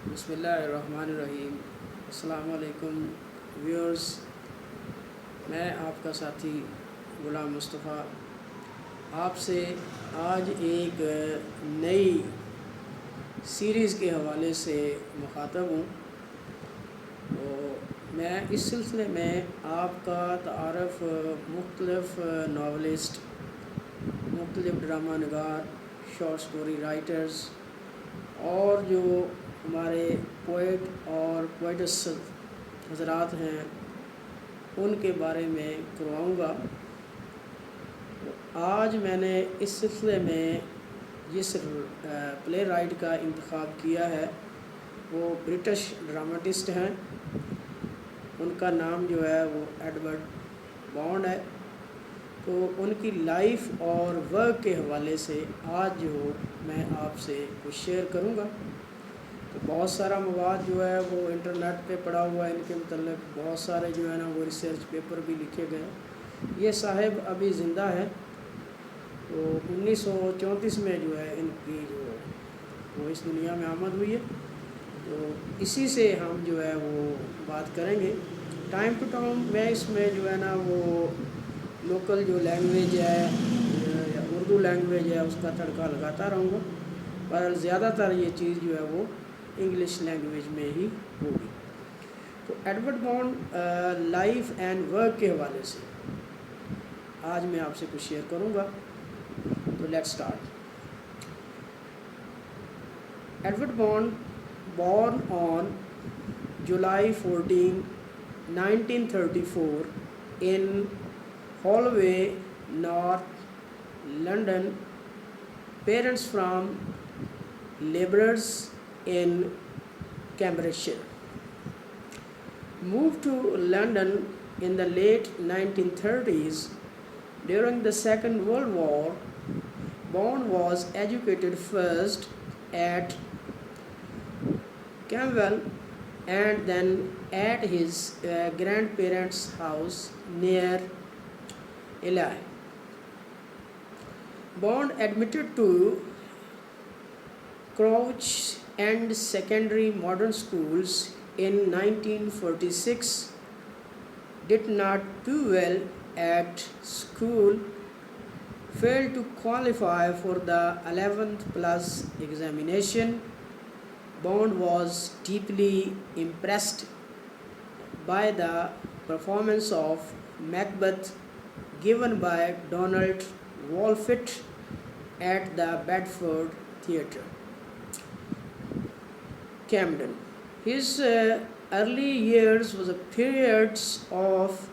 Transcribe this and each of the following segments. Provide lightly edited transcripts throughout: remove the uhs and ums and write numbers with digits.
बिस्मिल्लाहिर्रहमानिर्रहीम। अस्सलाम वालेकुम व्यूअर्स, मैं आपका साथी गुलाम मुस्तफ़ा आपसे आज एक नई सीरीज़ के हवाले से मुखातब हूँ। तो मैं इस सिलसिले में आपका तारफ़ मुख्तलिफ़ नावलिस्ट, मुख्तलिफ़ ड्रामा नगार, शॉर्ट स्टोरी राइटर्स और जो हमारे पोइट और पोइटस हजरात हैं उनके बारे में करवाऊँगा। तो आज मैंने इस सिलसिले में जिस प्ले राइट का इंतखाब किया है वो ब्रिटिश ड्रामाटिस्ट हैं। उनका नाम जो है वो एडवर्ड बॉन्ड है। तो उनकी लाइफ और वर्क के हवाले से आज जो मैं आपसे कुछ शेयर करूँगा। तो बहुत सारा मवाद जो है वो इंटरनेट पे पड़ा हुआ है, इनके मतलब बहुत सारे जो है ना वो रिसर्च पेपर भी लिखे गए। ये साहिब अभी ज़िंदा है। तो 1934 में जो है इनकी जो वो इस दुनिया में आमद हुई है। तो इसी से हम जो है वो बात करेंगे। टाइम टू टाइम मैं इसमें जो है ना वो लोकल जो लैंग्वेज है या उर्दू लैंग्वेज है उसका तड़का लगाता रहूँगा, पर ज़्यादातर ये चीज़ जो है वो इंग्लिश लैंग्वेज में ही होगी। तो Edward bond life and work के हवाले से आज मैं आपसे कुछ शेयर करूँगा। तो let's start. Edward bond born on July 14, 1934 in Holloway, North London. Parents from labourers in Cambridgeshire. Moved to London in the late 1930s. During the Second World War, Bond was educated first at Camwell and then at his grandparents' house near Ely. Bond admitted to Crouch End Secondary Modern Schools in 1946, did not do well at school, failed to qualify for the 11th plus examination. Bond was deeply impressed by the performance of Macbeth given by Donald Wolfett at the Bedford Theatre, Camden. His early years was a period of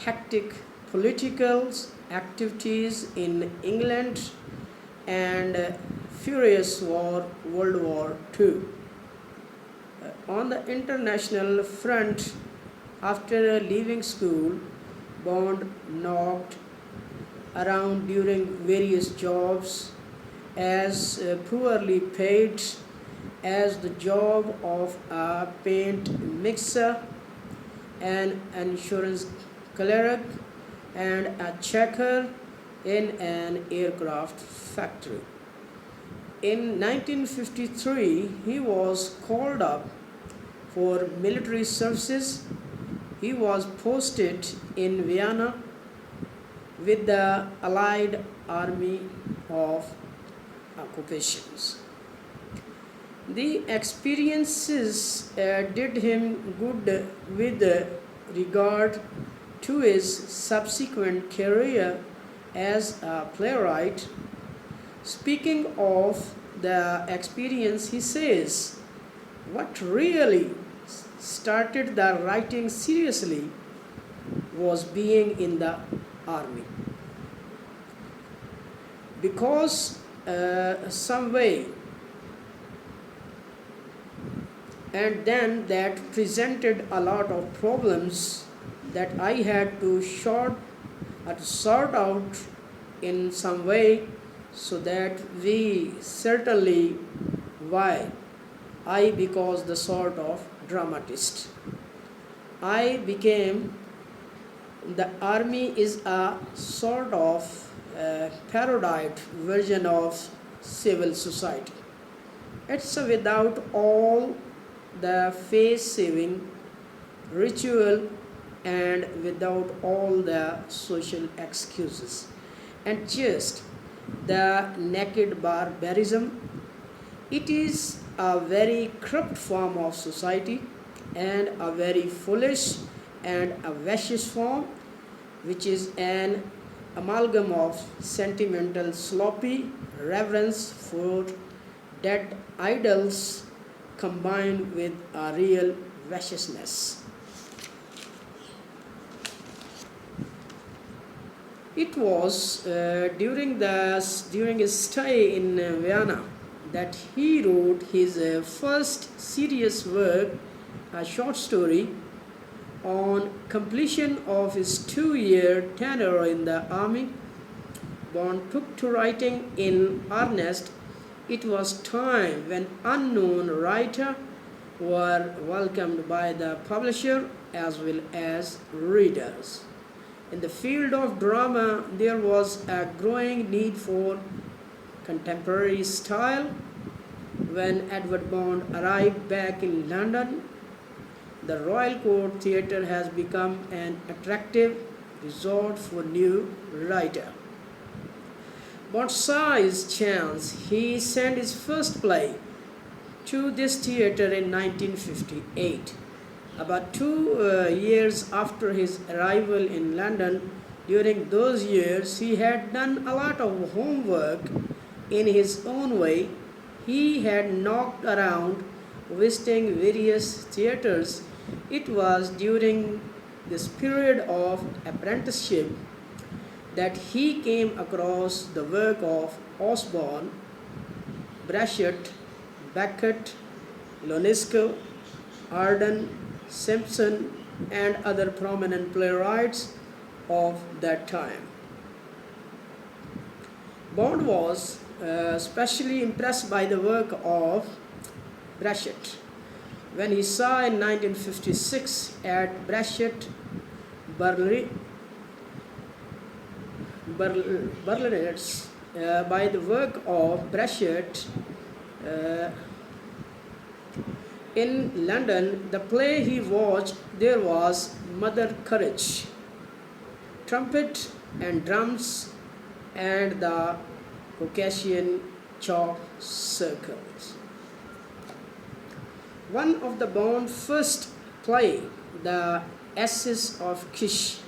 hectic political activities in England and furious World War II. On the international front, after leaving school, Bond knocked around during various jobs as poorly paid as the job of a paint mixer, an insurance clerk, and a checker in an aircraft factory. In 1953, he was called up for military services. He was posted in Vienna with the Allied Army of Occupations. The experiences did him good with regard to his subsequent career as a playwright. Speaking of the experience, he says, "What really started the writing seriously was being in the army. Because some way, and then that presented a lot of problems that I had to sort out in some way, so that we certainly why I because the sort of dramatist. I became the army is a sort of parodied version of civil society. It's without all the face-saving ritual and without all the social excuses. And just the naked barbarism. It is a very corrupt form of society and a very foolish and a vicious form, which is an amalgam of sentimental sloppy reverence for dead idols combined with a real viciousness. It was during his stay in Vienna that he wrote his first serious work, a short story. On completion of his 2-year tenure in the army, Bond took to writing in earnest. It was time when unknown writers were welcomed by the publisher as well as readers. In the field of drama, there was a growing need for contemporary style. When Edward Bond arrived back in London, the Royal Court Theatre has become an attractive resort for new writers. Bond saw his chance. He sent his first play to this theatre in 1958. About 2 years after his arrival in London, during those years, he had done a lot of homework in his own way. He had knocked around visiting various theatres. It was during this period of apprenticeship that he came across the work of Osborne, Breschet, Beckett, Ionesco, Arden, Simpson, and other prominent playwrights of that time. Bond was especially impressed by the work of Breschet. When he saw in 1956 at Breschet Berlinet's by the work of Breschet in London, the play he watched there was Mother Courage, trumpet and drums, and the Caucasian chalk circles. One of the Bond's first play, The Asses of Kish,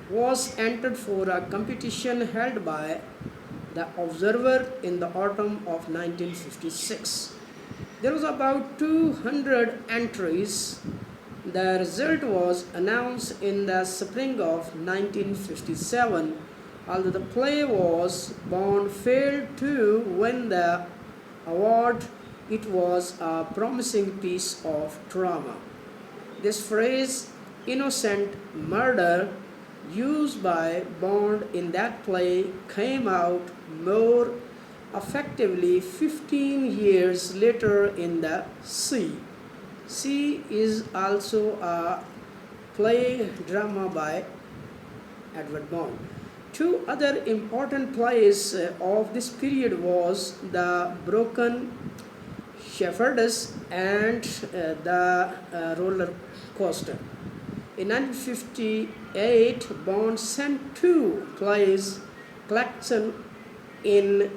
was entered for a competition held by The Observer in the autumn of 1956. There was about 200 entries. The result was announced in the spring of 1957. Although the play was, Bond failed to win the award. It was a promising piece of drama. This phrase, innocent murder, used by Bond in that play, came out more effectively 15 years later in The Sea. Sea is also a play drama by Edward Bond. Two other important plays of this period was The Broken Shepherdess and The Roller Coaster. In 1958, Bond sent two plays, Klaxon in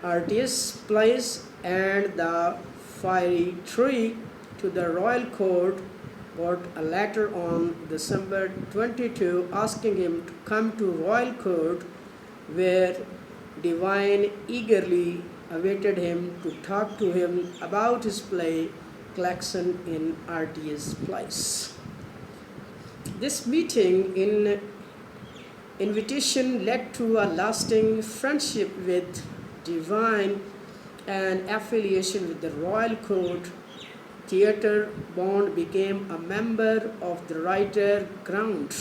Artist's Place and The Fiery Tree, to the Royal Court. Got a letter on December 22 asking him to come to Royal Court, where Devine eagerly awaited him to talk to him about his play Klaxon in Artist's Place. This meeting in invitation led to a lasting friendship with Devine and affiliation with the Royal Court Theatre. Bond became a member of the Writer Ground,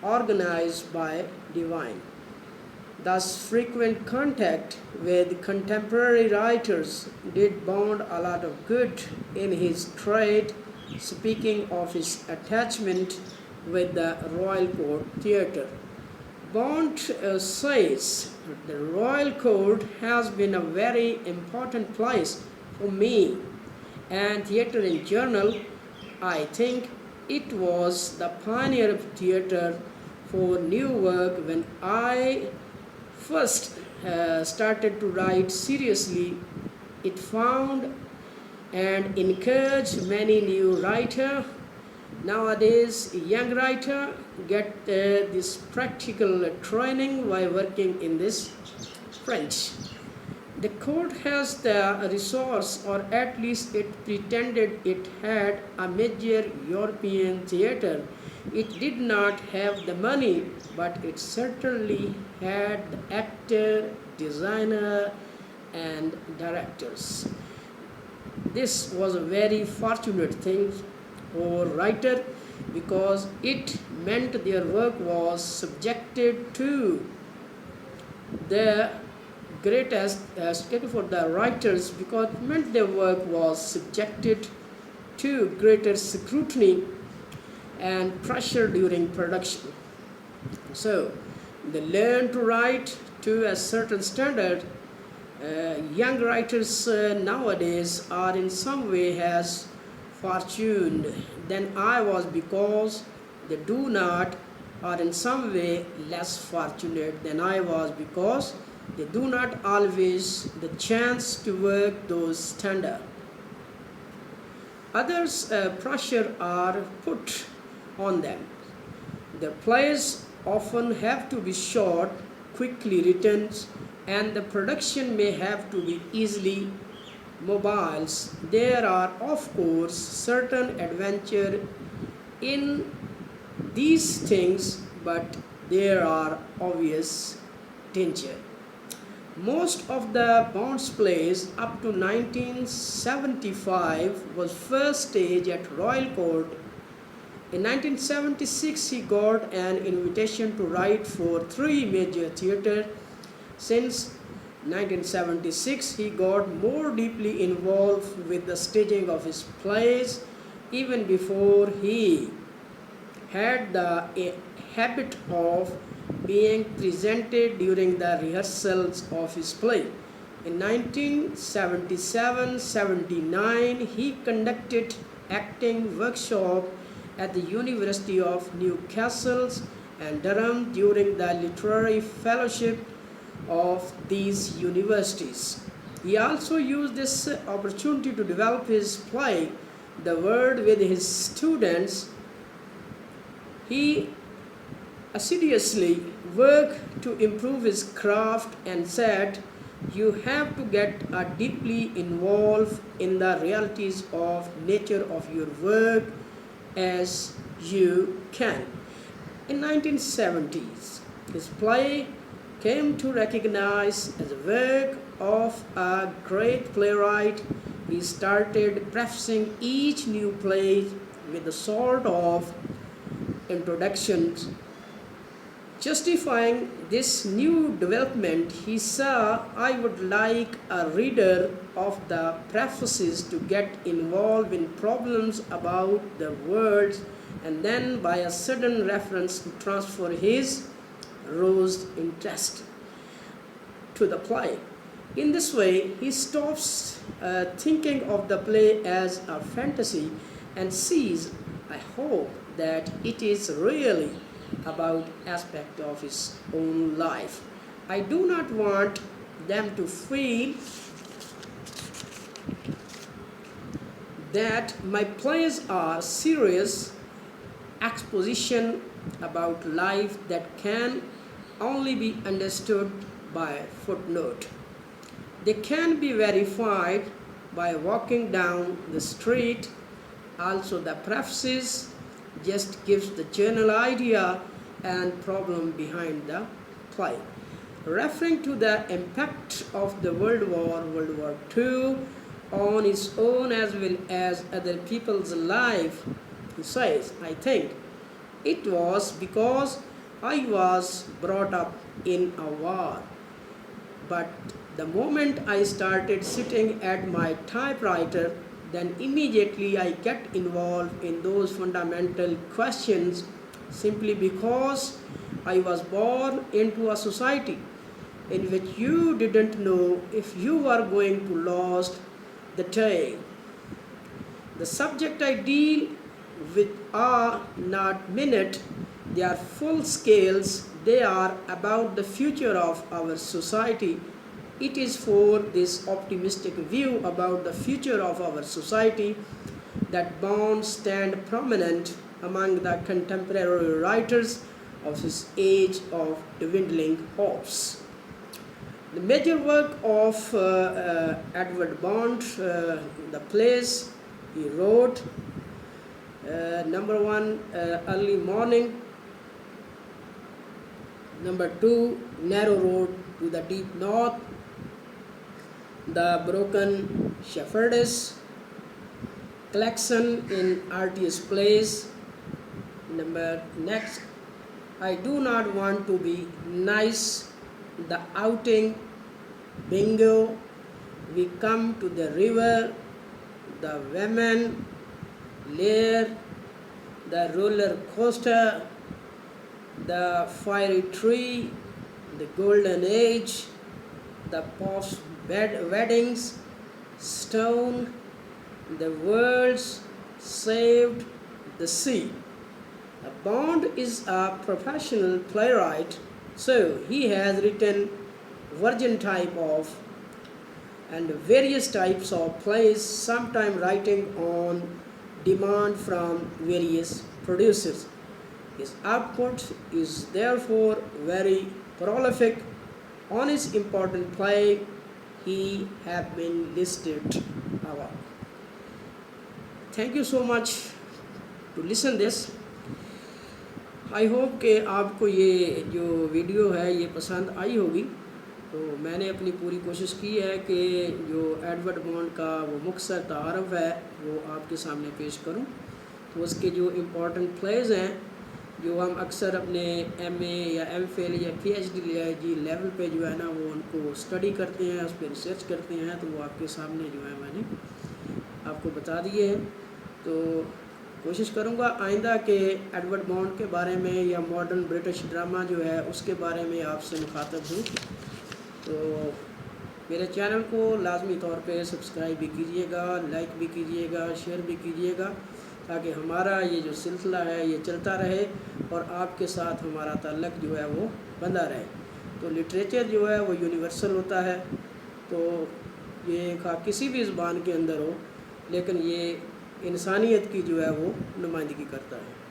organized by Devine. Thus, frequent contact with contemporary writers did Bond a lot of good in his trade. Speaking of his attachment with the Royal Court Theatre, Bond says, "The Royal Court has been a very important place for me and theater in general. I think it was the pioneer of theater for new work. When I first started to write seriously, it found and encouraged many new writers. Nowadays, young writer get this practical training while working in this French. The court has the resource, or at least it pretended it had, a major European theater. It did not have the money, but it certainly had the actor, designer, and directors. This was a very fortunate thing for writer because it meant their work was subjected to the greatest for the writers, because it meant their work was subjected to greater scrutiny and pressure during production. So they learn to write to a certain standard. Young writers nowadays are in some way as fortunate than I was, because they do not, are in some way less fortunate than I was, because they do not always the chance to work those standards. Others pressure are put on them. The plays often have to be short, quickly written, and the production may have to be easily mobiles. There are, of course, certain adventure in these things, but there are obvious danger. Most of the Bond's plays up to 1975 was first staged at Royal Court. In 1976, he got an invitation to write for 3 major theatres. Since 1976, he got more deeply involved with the staging of his plays. Even before, he had the habit of being presented during the rehearsals of his play. In 1977-79, he conducted acting workshop at the University of Newcastle and Durham during the literary fellowship of these universities. He also used this opportunity to develop his play, The Word, with his students. He assiduously worked to improve his craft and said, "You have to get deeply involved in the realities of nature of your work as you can." In 1970s, his play came to recognize as a work of a great playwright. He started prefacing each new play with a sort of introduction. Justifying this new development, he said, "I would like a reader of the prefaces to get involved in problems about the world, and then by a sudden reference to transfer his roused interest to the play." In this way, he stops thinking of the play as a fantasy and sees, I hope, that it is really about aspect of his own life. I do not want them to feel that my plays are serious exposition about life that can only be understood by footnote. They can be verified by walking down the street. Also, the prefaces just gives the general idea and problem behind the play. Referring to the impact of the World War II on his own as well as other people's life, he says, "I think it was because I was brought up in a war. But the moment I started sitting at my typewriter, then immediately I get involved in those fundamental questions simply because I was born into a society in which you didn't know if you were going to lose the day. The subject I deal with are not minute, they are full scales, they are about the future of our society. It is for this optimistic view about the future of our society that Bond stand prominent among the contemporary writers of his age of dwindling hopes. The major work of Edward Bond, the plays he wrote, number one, Early Morning, number two, Narrow Road to the Deep North, The Broken Shepherdess, Collection in Artist's Place, next, I Do Not Want to Be Nice, The Outing, Bingo, We Come to the River, The Women, Lair, The Roller Coaster, The Fiery Tree, The Golden Age, The Post Weddings, Stone, The World's Saved, The Sea. Bond is a professional playwright, so he has written virgin type of and various types of plays, sometimes writing on demand from various producers. His output is therefore very prolific. On his important play, he have been listed above. Thank you so much to listen this. I hope कि आपको ये जो video है ये पसंद आई होगी। तो मैंने अपनी पूरी कोशिश की है कि जो एडवर्ड बॉन्ड का वो मुख्तसर तारफ़ है वो आपके सामने पेश करूं। तो उसके जो इम्पोर्टेंट प्लेज़ हैं जो हम अक्सर अपने एमए या एमफिल या पीएचडी लेवल पे जो है ना वो उनको स्टडी करते हैं, उस पर रिसर्च करते हैं, तो वो आपके सामने जो है मैंने आपको बता दिए हैं। तो कोशिश करूँगा आइंदा के एडवर्ड बॉन्ड के बारे में या मॉडर्न ब्रिटिश ड्रामा जो है उसके बारे में आपसे मुखातब हूँ। तो मेरे चैनल को लाजमी तौर पे सब्सक्राइब भी कीजिएगा, लाइक भी कीजिएगा, शेयर भी कीजिएगा, ताकि हमारा ये जो सिलसिला है ये चलता रहे और आपके साथ हमारा ताल्लुक़ जो है वो बंधा रहे। तो लिटरेचर जो है वो यूनिवर्सल होता है, तो ये किसी भी ज़बान के अंदर हो, लेकिन ये इंसानियत की जो है वो नुमाइंदगी करता है।